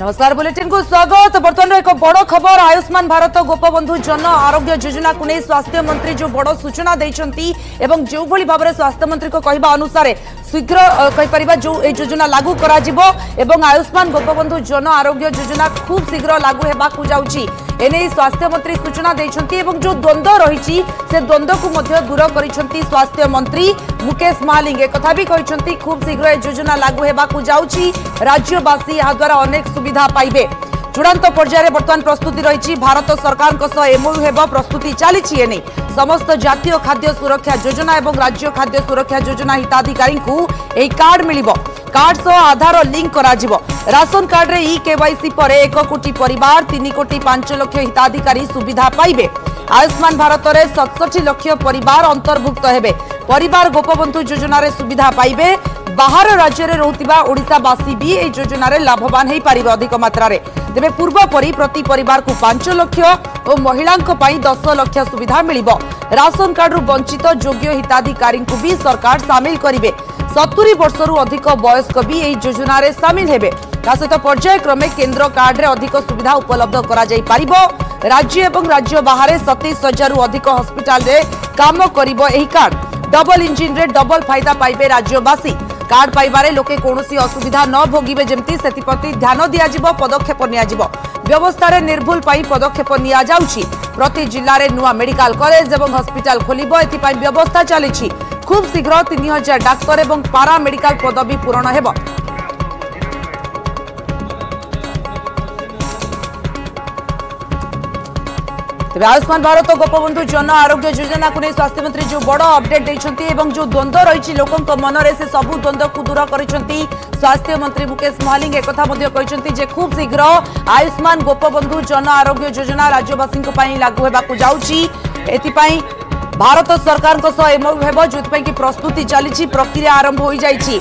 नमस्कार बुलेटिन को स्वागत। बर्तमान एक बड़ खबर आयुष्मान भारत गोपबंधु जन आरोग्य योजना को नहीं स्वास्थ्य मंत्री जो बड़ सूचना देइछंती एवं जो भली भाव में स्वास्थ्य मंत्री को कहबा अनुसार शीघ्र कहीपर जो ये योजना लागू करा जिवो एवं आयुष्मान गोपबंधु जन आरोग्य योजना खूब शीघ्र लागू हेबाकू जाउची एने स्वास्थ्य मंत्री सूचना देइछंती एवं जो द्वंद्व रही से द्वंद्व को मध्य दूर करिछंती स्वास्थ्य मंत्री मुकेश महालिंग एक कथा भी कहिछंती खूब शीघ्र योजना लागू हेबाकू जाउची राज्यवासी या द्वारा अनेक सुविधा पाइबे। चूड़ांत पर्यायर बर्तमान प्रस्तुति रही भारत सरकार एमओयू हेब प्रस्तुति चली एने समस्त जातीय खाद्य सुरक्षा योजना एवं राज्य खाद्य सुरक्षा योजना हिताधिकारी को कार्ड मिलिबो। कार्ड सह आधार लिंक करा जिवो। राशन कार्ड रे केवाईसी पर 1 कोटी परिवार 3 कोटी 5 लाख हिताधिकारी सुविधा पाइबे। आयुष्मान भारत रे 67 लाख परिवार अंतर्भुक्त हेबे। परिवार गोपबंधु योजना रे सुविधा पाइबे। बाहर राज्य रे रहउतिबा ओडिशावासी भी ए योजना रे लाभवान हेई पारिबे अधिक मात्रा रे। तेबे पूर्व परी प्रति परिवार को 5 लाख और महिलांक पई 10 लाख सुविधा मिलिबो। राशन कार्ड रु वंचित योग्य हिताधिकारी को भी सरकार शामिल करिवे। 70 वर्षरु अधिक वयस्क भी एही योजना रे शामिल हेबे। ता सहित पर्याय क्रमे केंद्र कार्ड रे अधिक सुविधा उपलब्ध करा जाई पारिबो। राज्य एवं राज्य बाहर 27,000 रु अधिक हॉस्पिटल रे काम करिबो एही कार्ड। डबल इंजिन रे डबल फायदा पाइबे राज्यवासी। कार्ड पाइबारे लोके कोनोसी असुविधा न भोगिबे जेमती सेतिप्रति ध्यान दिया जिवो पदक्षेप निया जिवो। व्यवस्था रे निर्भुल पाई पदक्षेप निया जाउछि। प्रति जिल्ला रे नुवा मेडिकल कॉलेज एवं हॉस्पिटल खोलिबो एथि पाई व्यवस्था चलिछि। खूब शीघ्र 3000 डाक्टर एवं पारा मेडिकल पदवी पूरण हेबो। आयुष्मान भारत गोपबंधु जन आरोग्य योजना को नहीं स्वास्थ्य मंत्री जो बड़ अपडेट देइछंती एवं जो द्वंद्व रही लोकों मन से सबू द्वंद्व को दूर करिसेंती स्वास्थ्य मंत्री मुकेश महालिंग एक कथा मध्य कहिसेंती जे खूब शीघ्र आयुष्मान गोपबंधु जन आरोग्य योजना राज्यवासी लागू हेबाकू जाउची। एथिपाई भारत सरकार एमओयू हेबो जोथि कि प्रस्तुति चली प्रक्रिया आरंभ हो जाइछि।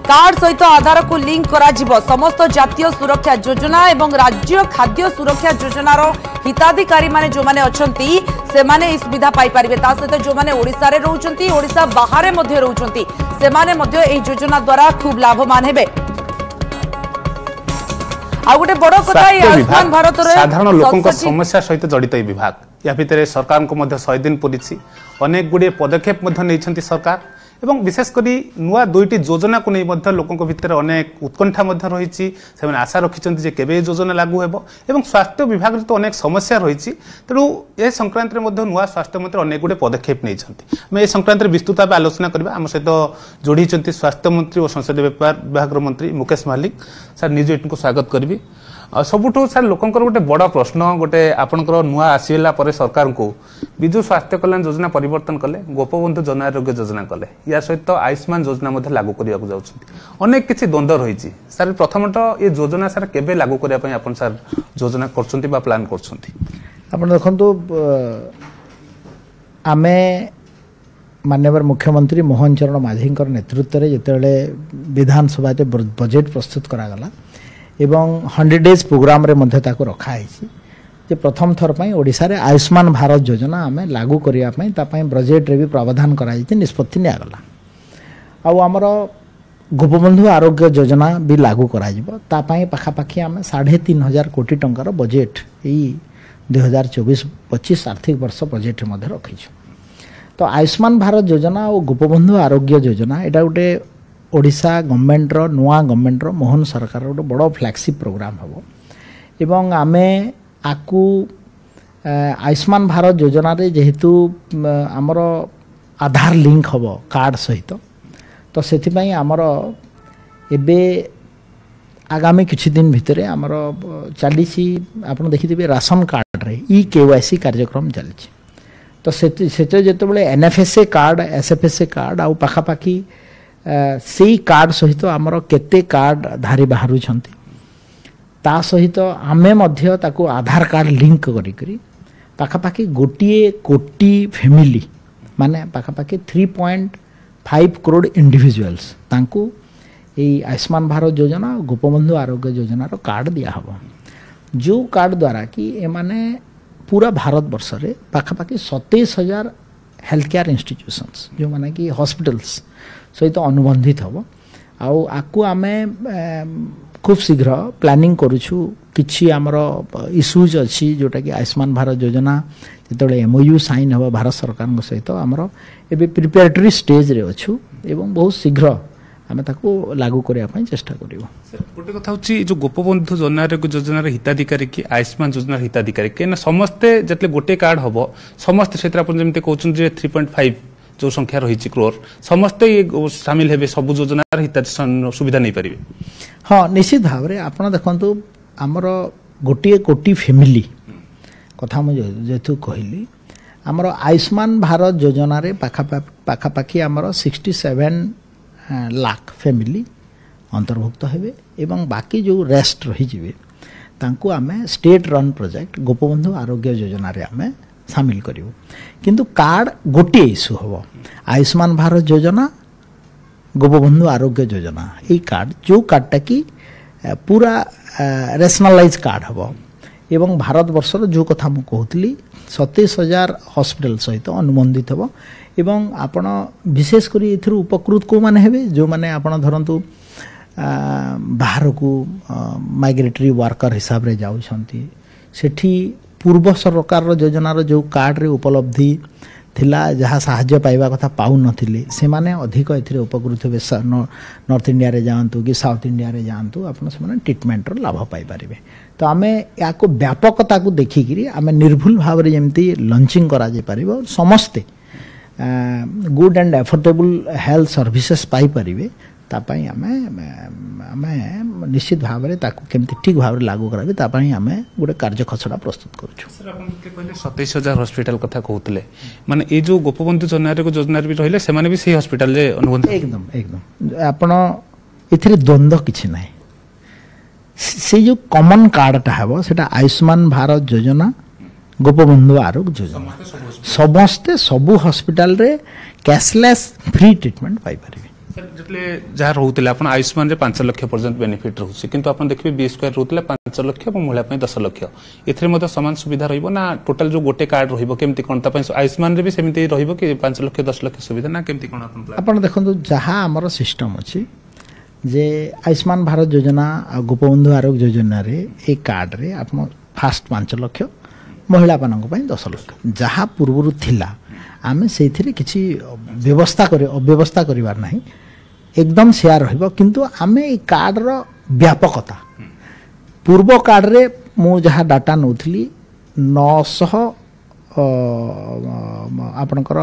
कार्ड सहित आधार को लिंक करा जिवो। समस्त जातीय सुरक्षा योजना एवं राज्य खाद्य सुरक्षा योजनार हिताधिकारी माने जो माने अछंती से माने इस सुविधा पाई परिबे। ता सहित जो माने ओडिसा रे रहउचंती ओडिसा बाहर मध्य रहउचंती से माने मध्य एही योजना द्वारा खूब लाभवान हेबे। आ गोटे बड़ कथा आयुष्मान भारत रे साधारण लोकन समस्या सहित जड़ित विभाग या भितर सरकार को मध्य 100 दिन पुरीछि। अनेक गुडे पदक्षेप मध्य नैछंती सरकार एवं विशेषकर नुआ दुईटी योजना को नहीं लोकों भितर अनेक उत्कंठा रही से आशा रखिंट जे केबे योजना लागू हेबो एवं स्वास्थ्य विभाग तो अनेक समस्या रही तेणु ए संक्रांत नुआ स्वास्थ्य मंत्री अनेक गुडे पदक्षेप नहीं आम ए संक्रांत विस्तृत भाव आलोचना करबा। आम सहित जोड़ी स्वास्थ्य मंत्री और संसदीय व्यापार विभाग मंत्री मुकेश महालिक सर निज को स्वागत करी। सबुठू सर लोकंकर गोटे बड़ प्रश्न गोटे आपनकर नुआ आसीला परे सरकार को विजु स्वास्थ्य कल्याण योजना परिवर्तन कले गोपबंधु जन आरोग्य योजना कले या सहित आयुष्मान योजना मध्ये लागू करिया को जाउछथि अनेक किछि द्वंद्व रहिछि। सर प्रथमतः ये योजना सर केबे लागू करिया पय आपन सर योजना करछन्ति बा प्लान करछन्ति? आपन देखंतु आमे माननीय मुख्यमंत्री मोहन चरण माझींकर नेतृत्व रे जेतेले विधानसभा ते बजेट प्रस्तुत करा गला एवं 100 डेज प्रोग्राम रे मध्य ताको रखा है जे प्रथम थर पई ओडिसा रे आयुष्मान भारत योजना आमे लागू करिया पई ता पई बजेट रे भी प्रावधान करा निष्पत्ति निया गला। आ हमर गोपबंधु आरोग्य योजना भी लागू करा जिवो ता पई पाखापाखी आमे 3.5 कोटी टंकार बजेट एई 2024-25 आर्थिक वर्ष बजेट मध्ये रखिछु। तो आयुष्मान भारत योजना और गोपबंधु आरोग्य योजना एटा गोटे ओडिशा गवर्नमेंट रो नुआ गवर्नमेंट रो मोहन सरकार रो बड़ फ्लैगशिप प्रोग्राम हबो एवं आमे आकु आयुष्मान भारत योजना रे जेहेतु आमर आधार लिंक हबो कार्ड सहित तो सेति पई आमर एबे आगामी किछि दिन भितरे आमर चलीसी आपण देखिथिबे राशन कार्ड रे केवाईसी कार्यक्रम चलीछि। तो सेते जेतेबेले एनएफएसए कार्ड एसएफएसए कार्ड आ पाखापाखी सेई कार्ड सहित आमर केते कार्ड धारी बाहरु छंती ता सहित आमे मध्य ताको आधार कार्ड लिंक करी करी पाखापाखी गोटिए कोटी फैमिली माने पाखापाखी 3.5 करोड़ इंडिविजुअल्स तांको ए आयुष्मान भारत योजना गोपबंधु आरोग्य योजना रो कार्ड दिया हबो जो कार्ड द्वारा कि ए माने पूरा भारत वर्ष रे पाखापाखी 27,000 हेल्थ केयर इंस्टीट्यूशंस जो माने कि हॉस्पिटल्स सहित अनुबंधित हम आकु आमे खूब शीघ्र प्लानिंग करूछु किछि हमरो इश्यूज अछि जोटा कि आयुष्मान भारत योजना जेतबे एमओयू साइन हो भारत सरकार सहित हमरो एबे प्रिपेरेटरी स्टेज रे अछु एवं बहुत शीघ्र आमे ताको लागू करिया पई चेष्टा करिवो। गोटे कथा होची जो गोपबंधु योजना हिताधिकारी कि आयुष्मान योजना हिताधिकारी के समस्ते जतले गोटे कार्ड हबो समस्त क्षेत्र अपन जेमते कहउछन जे 3.5 जो संख्या रही क्रोर समस्ते शामिल हेबे सब योजना हित सुविधा नहीं पारिबे। हाँ निश्चित भाव में आप देखु आमर गोटे कोटी फैमिली कथा जेतु कहली आमर आयुष्मान भारत योजना रे पाखापाखि आमर 67 लाख फैमिली अंतर्भुक्त हेबे एवं बाकी जो रेस्ट रही जिवे तांको आमे state run project Gopabandhu Arogya Yojana रे आमे शामिल करिवो किंतु कार्ड गोटे इश्यू हबो आयुष्मान भारत योजना गोपबंधु आरोग्य योजना ये कार्ड जो कार्डटा कि पूरा रेशनलाइज कार्ड हम एवं भारत वर्षर जो कथा मु कहूली 27,000 हॉस्पिटल सहित अनुबंधित हम एवं आपण विशेषकर एथि उपकृत को माने हेबे जो माने आपण धरंतु बाहर को माइग्रेटरी वर्कर हिसाब रे जाउछंती सेठी पूर्व सरकार योजनार जो कार्ड रे उपलब्धि थिला जहाँ साहाय्य पाइबा कथा पाउ नथिले से माने अधिक एथिरे उपकृत हेबे नॉर्थ इंडिया रे जांतु कि साउथ इंडिया रे जांतु आपण से माने ट्रीटमेंट रो लाभ पाई परिबे। तो आमे याको व्यापकता को देखिकरी आमे निर्भुल भाव रे जेमती लॉन्चिंग करा जे परिबो समस्ते good and affordable health services पाई परिबे तापाई आमे निश्चित भाव में केमती ठीक भाव लागू कराबे तापाई आमे गोटे कार्य खसड़ा प्रस्तुत करूछु। सर अपन के कहले 27,000 हॉस्पिटल कथा कहउतले माने ए जो गोपबंधु योजना भी रहिले से माने भी सही हॉस्पिटल जे अनुबंध एकदम आपण एथिरे द्वंद्व किछि नाही से जो कॉमन कार्डटा हेबो सेटा आयुष्मान भारत योजना गोपबंधु आरोग्य योजना समस्ते सबु हॉस्पिटल रे कैशलेस फ्री ट्रीटमेंट पाई परिबे। जतले जहाँ रोते आप आयुष्मान 5 लाख पर्यंत बेनिफिट रोचे किंतु आप देखिए बी स्क्वायर रोते 5 लाख और महिला 10 लाख ए सामान सुविधा रही ना टोटाल जो गोटे कार्ड रही कौन आयुष्मान भी सेमती रही 5 लाख 10 लाख सुविधा ना केमती कौन आप देखो जहाँ आमर सिस्टम अच्छी जे आयुष्मान भारत योजना गोपबंधु आरोग्य योजना रे एक कार्ड रे आप फास्ट 5 लाख महिला मानक 10 लाख जहाँ पूर्व थिला आमे से किसी व्यवस्था अव्यवस्था करिवार नहीं एकदम शेयर रहिबो किंतु आमे ए कार्ड रो व्यापकता पूर्व कार्ड रे मु जहाँ डाटा नौथली 900 आपनकर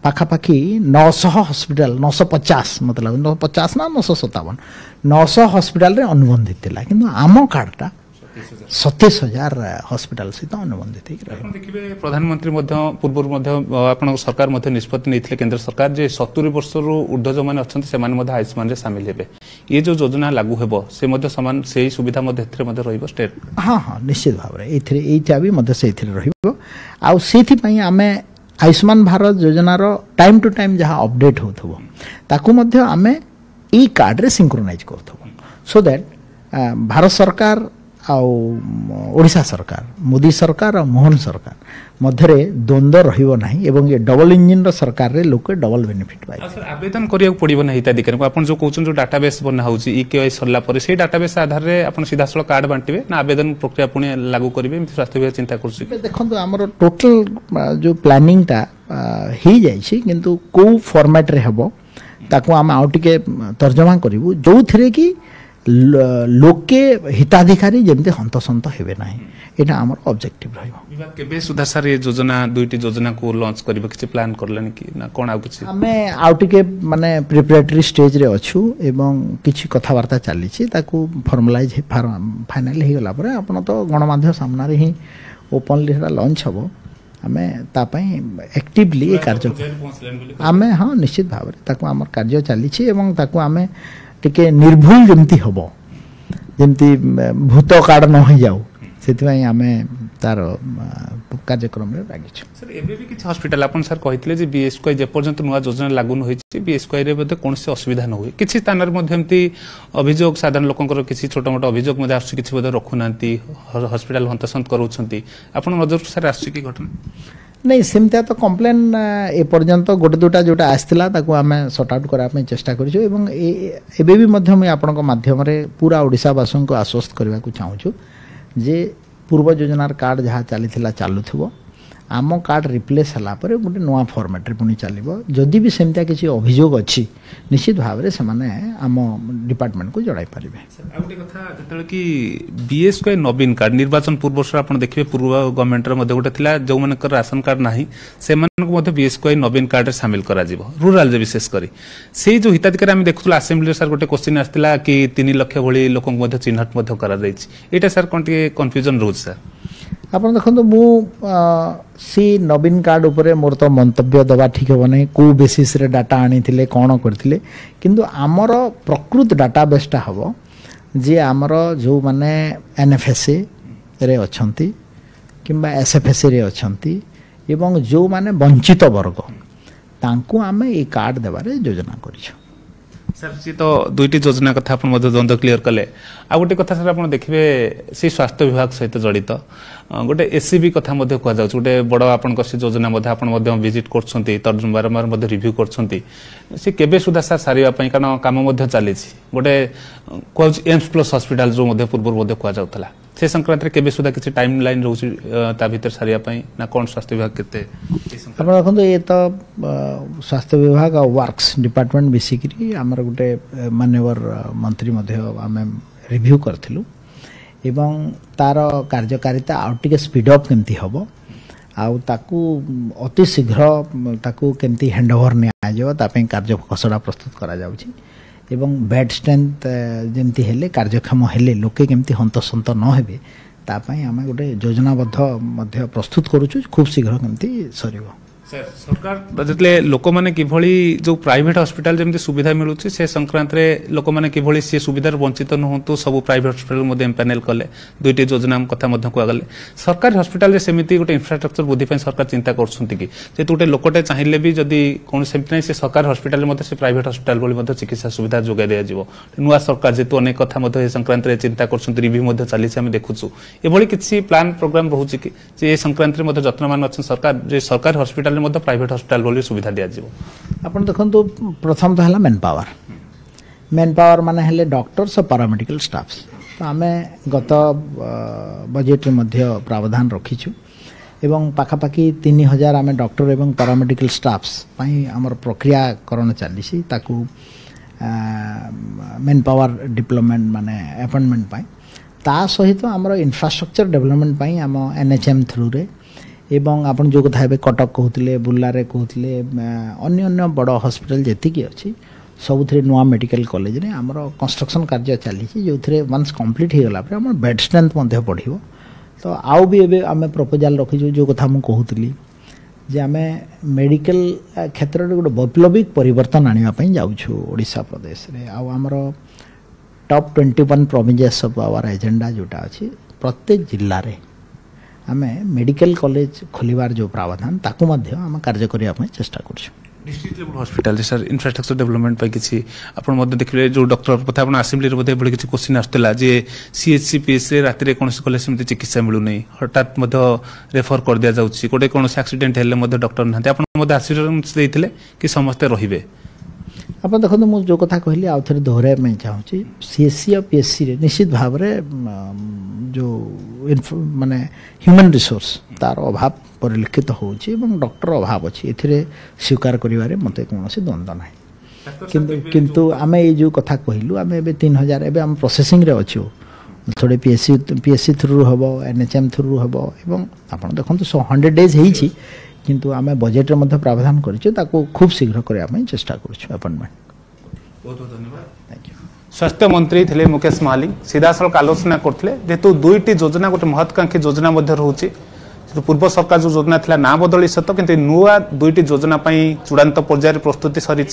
पाखापाखि 900 हॉस्पिटल 950 मतलब 950 ना 957 900 हॉस्पिटल रे अनुबंधित थिला किंतु आमो कार्डटा 27,000 हॉस्पिटल सहित अनुबंधित देखिए प्रधानमंत्री पूर्व सरकार निष्पत्ति नहीं केंद्र सरकार जे 70 वर्ष ऊर्ध्व जो मैंने अच्छा से आयुष्मान रे सामिल हेबे ये जो योजना लागू हेबो से समान से सुविधा रहिबो स्टेट। हाँ हाँ निश्चित भाव में एटा भी रहिबो आ सेथि पई आमे आयुष्मान भारत योजना रो टाइम टू टाइम जहाँ अपडेट होथबो ताकू मध्य आमे ई कार्ड रे सिंक्रोनाइज करथबो सो दैट भारत सरकार ओडिशा सरकार मोदी सरकार और मोहन सरकार मध्य द्वंद्व रहिबो नाही एवं ये डबल इंजिन रो सरकार रे लोक डबल बेनिफिट पाइ। सर आवेदन करिया पड़िबो नाही हिताधिकारी को आपण जो कहउछन जो डाटाबेस बना होउची ईकेवाई सरला पर से डाटाबेस आधार रे आपण सीधा सळ कार्ड बांटिबे ना आवेदन प्रक्रिया पुणे लागू करिवे स्वास्थ्य विभाग चिंता करछि। देखंतु हमर टोटल जो प्लानिंग ता ही जाय छी किंतु को फॉर्मेट रे हबो ताको हम आउ टिके तर्जमा करिवु जो थिरे कि लोके हिताधिकारी जमते हंतसंत हेबे नाही एटा हमर ऑब्जेक्टिव रहिबो। विभाग केबे सुधा सर ये योजना दुईटी योजना को लॉन्च करबो किछि प्लान करलनि कि ना कोन आ किछि हमें आउटिके माने प्रिपरेटरी स्टेज रे अछु एवं किछि कथावार्ता चली छी ताकू फॉर्मलाइज फाइनल हे गला परे आपण तो गणमाध्यम सामना रे ही ओपनली हेटा लॉन्च हबो हमें ता पई एक्टिवली कार्य हमें हाँ निश्चित भाव में ताकू हमर कार्य चली छी एवं ताकू हमें टिके निर्भुल जमती हबो जमती भूत कार्ड न हो जाऊ सेतिवाई हमें तार कार्यक्रम रे लागि छ। सर एबे भी किछ हॉस्पिटल अपन सर कहितले जे बीएसक्वाई जे पर्यंत नुवा योजना लागू न होई छी बीएसक्वाई रे बते कोनसे असुविधा न होई किछि स्थान रे मध्यमती अभियोग साधारण लोकंकर किछि छोट मोट अभियोग मध्ये आसु किछि बते रखु नांती हॉस्पिटल हंतसंत करूछंती अपन नजर सर आसु की घटना नहीं सेमती तो कम्प्लेन एपर्यंत गोटे दुटा जोटा आसला आम सर्ट आउट करने चेष्टा करें मुझे आपण माध्यम पूरा ओडिशावासी को आश्वस्त करने को चाहूँ जे पूर्व योजनार कार्ड जहाँ चली चलुव आम कार्ड रिप्लेस है गोटे नुआ फर्मेट्रे पुणी चलो जदि भी सेमती किसी अभियोग अच्छी निश्चित भाव से आम डिपार्टमेंट को जड़ाई पारे। गोटे कथा जो कि बीएसके नवीन कार्ड निर्वाचन पूर्व आप देखिए पूर्व गवर्नमेंट गोटे था जो मान राशन कार्ड ना से बीएसके नवीन कार्ड सामिल कर रूराल विशेषकर से जो हिताधिकारी आम देखु आसेम्बली सर गोटे क्वेश्चन आसाला कि 3 लाख भाई लोक चिन्हट कर सर कौन कन्फ्यूजन रोज सर आप देखो मु सी नवीन कार्ड उपरे मोर तो मंतव्य दबा ठीक हे नहीं को बेसिस रे डाटा आनी थिले कौन करथिले किंतु आमर प्रकृत डाटाबेसटा हम जे आमर जो माने एनएफएसए रे अछंती किंबा एसएफएसए रे अछंती एवं जो माने वंचित वर्ग तांको आमे ए कार्ड देबारे योजना करिछो। सर सी तो दुईटी योजना कथा आप द्वंद्व क्लीयर कले आ गोटे कथा सर आप देखिए से स्वास्थ्य विभाग सहित जड़ित गोटे एससीबी कथा कहुँ गोटे बड़ आपण योजना विजिट कर बारंबार रिव्यू कर केबे सुधा सर सारे कारण कम चली गोटे कहूँ एम्स प्लस हॉस्पिटल जो पूर्व कहला से संक्रांत केबे सुधा किसी टाइम लाइन रोचे ता भीतर सारे ना कौन स्वास्थ्य विभाग केते देखो ये तो स्वास्थ्य विभाग वर्क्स डिपार्टमेंट मिसिकी आमर गोटे मान्यवर मंत्री आम रिव्यू करथिलु एवं तार कार्यकारिता आउ टिके स्पीड अप केमती हबो आउ ताकू अति शीघ्र ताकू केमती हैंडओवर निया तापे कार्य खसड़ा प्रस्तुत करा जाउछि एवं बेड स्ट्रेंथ जेमती हेले कार्यक्षम हेले लोके केमती हंतसंत न हेबे तापाई आम गोटे योजनाबद्ध प्रस्तुत करूछु खूब शीघ्र केमती सरीबो। सरकार जितले लोक मैंने किभली जो प्राइवेट हॉस्पिटल जमी सुविधा मिलूँ से संक्रांत लोक मैंने किभली सी सुविधार वंचित नुहतु सब प्राइवेट हॉस्पिटल एम्पानेल कले दुईटी योजना कथा कहगले सरकारी हॉस्पिटल सेमती गोटे इंफ्रास्ट्रक्चर वृद्धि सरकार चिंता करछंती कि जे गोटे लोकटे चाहिए भी जदि कौन सेमती नहीं सरकारी हॉस्पिटल से प्राइवेट हॉस्पिटल भली चिकित्सा सुविधा जोगाई दिया नुआ सरकार जेतु अनेक कथा संक्रांत चिंता कर रिव्यू चली आम देखुचु एभली किसी प्लान प्रोग्राम रोचे कि संक्रांत जत्नवान अच्छा सरकार सरकारी हॉस्पिटल प्राइवेट हॉस्पिटल बोली सुविधा दिया आपण देखंतु प्रथम तो हला मैन पावर माने हेले डॉक्टर्स और पैरामेडिकल स्टाफ्स तो आमे गत बजेट मध्य प्रावधान रखीछु एवं पाखापाखि 3000 आमे डॉक्टर एवं पैरामेडिकल स्टाफ्स पई हमर प्रक्रियाकरण चलीसी ताकू मैन पावर डिप्लॉयमेंट माने अपॉइंटमेंट पई ता सहित हमर इंफ्रास्ट्रक्चर डेवलपमेंट पई हम एनएचएम थ्रू रे एवं आपन जो कथा कटक कहते बुर्लारे कहते अन्य अन्य बड़ हॉस्पिटल जी अच्छी सबुथ नुआ मेडिकल कॉलेज रे आमर कंस्ट्रक्शन कार्य चली जो थे वंस कंप्लीट हो गला आम बेड स्ट्रेंथ बढ़ो तो आउ भी एबे आम प्रपोजाल रखीचु जो कथा मुझे कहती जे आम मेडिकल क्षेत्र में गोटे वैप्लविक परिवर्तन आने जाऊँ ओडिशा प्रदेश रे आमर top 21 provinces of our agenda जोटा अच्छी प्रत्येक जिल्ला रे आमे मेडिकल कॉलेज खोलिबार जो प्रावधान ताकू मध्य आम कार्य करने चेष्टा कर district level hospital sir infrastructure development पर किसी आप देखिए जो डॉक्टर कथा आप आसेम्बली बोधे बड़े किसी क्वेश्चन आसाला जे सीएचसी पीएचसी राति में कौन कले सेमती चिकित्सा मिलूना हठात रेफर कर दि जाऊँगी गोटे कौन एक्सीडेंट हेल्ले डॉक्टर ना आप आश्योरेंस देते कि समस्ते रे आप देखो मुझे जो कथा कहली आउ थे दोहराइया मैं चाहूँगी सीएससी और पीएचसी रे निश्चित भाव जो माने ह्यूमन रिसोर्स तार अभाव परिलक्षित होउछि एवं डॉक्टर अभाव अच्छी ए स्वीकार करिवारे मते कोनोसी द्वंद्व नाही किंतु आमे ये जो कथा कहलु आमे एबे 3000 एबे हम प्रोसेसिंग रे अछु थोड़े पीएससी थ्रू हबो एनएचएम थ्रू हबो एवं आपण देखंतु 100 डेज हेछि किंतु आमे बजेट रे मध्य प्रावधान करिछु ताको खूब शीघ्र करिया ପାଇଁ चेष्टा करिछु अपॉइंटमेंट। बहुत बहुत धन्यवाद। Thank you. स्वास्थ्य मंत्री थे मुकेश महालिक सीधासख आलोचना करते जेहेतु दुईटी योजना गोटे महत्वाकांक्षी योजना रोचे पूर्व सरकार जो योजना था ना बदली सत कि नुआ दुईटी योजना चूड़ांत पर्यायर प्रस्तुति सरी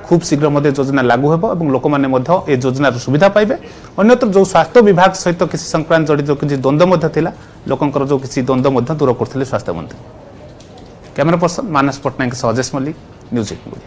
खूब शीघ्र योजना लागू हो लोक मैंने योजनार सुविधा पाइबे अन्यत्र जो स्वास्थ्य विभाग सहित किसी संक्रांत जड़ित किसी द्वंद्व था लोकंर जो किसी द्वंद्व दूर करते स्वास्थ्य मंत्री। कैमरा पर्सन मानस पट्टनायक अजेश मल्लिक न्यूज 18।